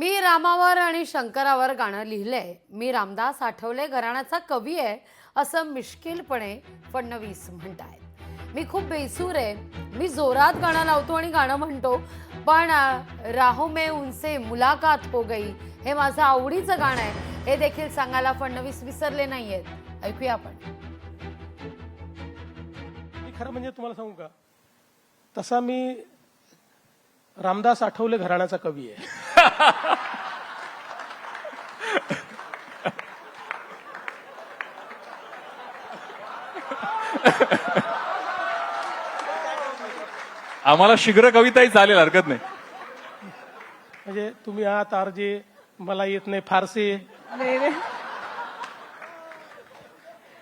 मी रामावर आणि शंकरावर गाणं लिहिलंय. मी रामदास आठवले घराण्याचा कवी आहे असं मिश्किलपणे फडणवीस म्हणतायत. मी खूप बेसूर आहे, मी जोरात गाणं लावतो आणि गाणं म्हणतो, पण राहो में उनसे मुलाकात हो गई हे माझं आवडीचं गाणं आहे हे देखील सांगायला फडणवीस विसरले नाहीयेत. ऐकूया आपण. खरं म्हणजे तुम्हाला सांगू का, तसा मी रामदास आठवले घराण्याचा कवी आहे. आम्हाला शीघ्र कविताही चालेल, हरकत नाही. म्हणजे तुम्ही आहात आरजे, मला येत नाही फारसे,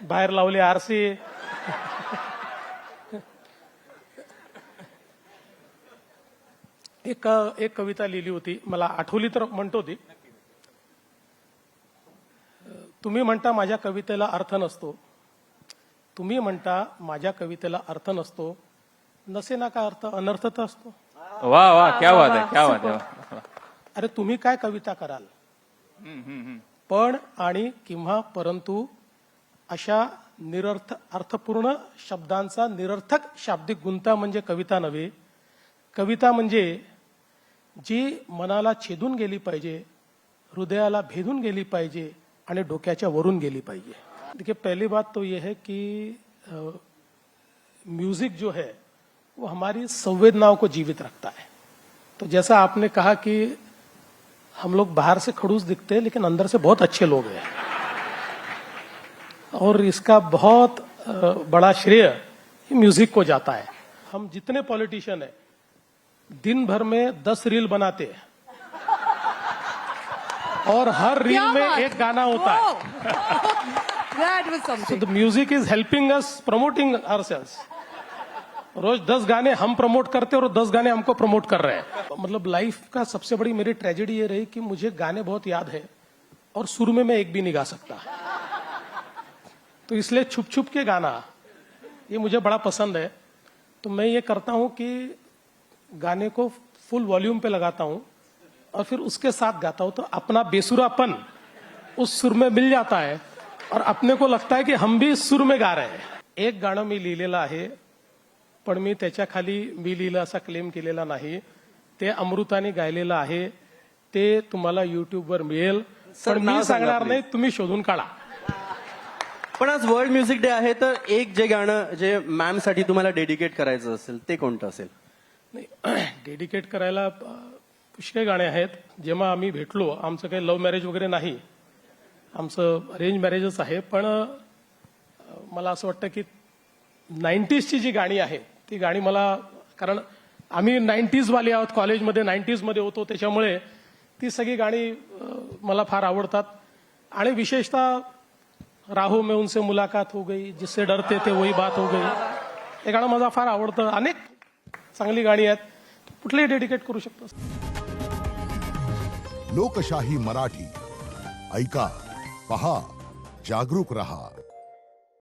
बाहेर लावले आरसे. एक कविता लिहिली होती, मला आठवली तर म्हणतो ती. तुम्ही म्हणता माझ्या कवितेला अर्थ नसतो, तुम्ही म्हणता माझ्या कवितेला अर्थ नसतो, नसे ना का अर्थ, अनर्थ तर असतो. वा वा, क्या बात आहे, क्या बात आहे. अरे तुम्ही काय कविता कराल, पण आणि किंवा परंतु अशा अर्थपूर्ण शब्दांचा निरर्थक शाब्दिक गुंता म्हणजे कविता नव्हे. कविता म्हणजे जी मनाला छेदून गेली पाहिजे, हृदयाला भेदून गेली पाहिजे आणि डोक्याच्या वरून गेली पाहिजे. देखिए, पहली बात तो ये है कि म्यूजिक जो है वो हमारी संवेदनाओं को जीवित रखता है. तो जैसा आपने कहा कि हम लोग बाहर से खड़ूस दिखते हैं लेकिन अंदर से बहुत अच्छे लोग हैं, और इसका बहुत बड़ा श्रेय म्यूजिक को जाता है. हम जितने पॉलिटिशियन हैं दिन भर में 10 रील बनाते हैं और हर रील में एक गाना होता है. So the music is helping us promoting ourselves. रोज 10 गाने हम प्रमोट करते हैं और 10 गाने हमको प्रमोट कर रहे हैं. मतलब लाइफ का सबसे बड़ी मेरी ट्रेजेडी ये रही कि मुझे गाने बहुत याद है और सुर में मैं एक भी नहीं गा सकता. तो इसलिए छुप छुप के गाना ये मुझे बड़ा पसंद है. तो मैं ये करता हूं कि गाने को फुल वॉल्यूम पे लगाता हूं और फिर उसके साथ गाता हूं, तो अपना बेसुरापन उस सुर में मिल जाता है और अपने को लगता है की हम भी सुर में गा रहे हैं. एक गाणं मी लिहिलेलं आहे, पण मी त्याच्या खाली मी लिहिलं असा क्लेम केलेला नाही. ते अमृताने गायलेलं आहे, ते तुम्हाला युट्यूबवर मिळेल, पण मी सांगणार नाही, तुम्ही शोधून काढा. पण आज वर्ल्ड म्युझिक डे आहे, तर एक जे गाणं जे मॅम साठी तुम्हाला डेडिकेट करायचं असेल ते कोणतं असेल? नाही, डेडिकेट करायला पुष्कळ गाणे आहेत. जेव्हा आम्ही भेटलो, आमचं काही लव्ह मॅरेज वगैरे नाही, आमचं अरेंज मॅरेजच आहे. पण मला असं वाटतं की 90sची जी गाणी आहेत ती गाणी मला, कारण आम्ही 90s वाले आहोत, कॉलेजमध्ये 90s मध्ये होतो, त्याच्यामुळे ती सगळी गाणी मला फार आवडतात. आणि विशेषतः राहो में उनसे मुलाकात हो गई, जिससे डरते थे वही बात हो गई, हे गाणं मला फार आवडतं. अनेक चांगली गाणी आहेत, कुठलेही डेडिकेट करू शकतो. लोकशाही मराठी ऐका, पहा, जागरूक रहा.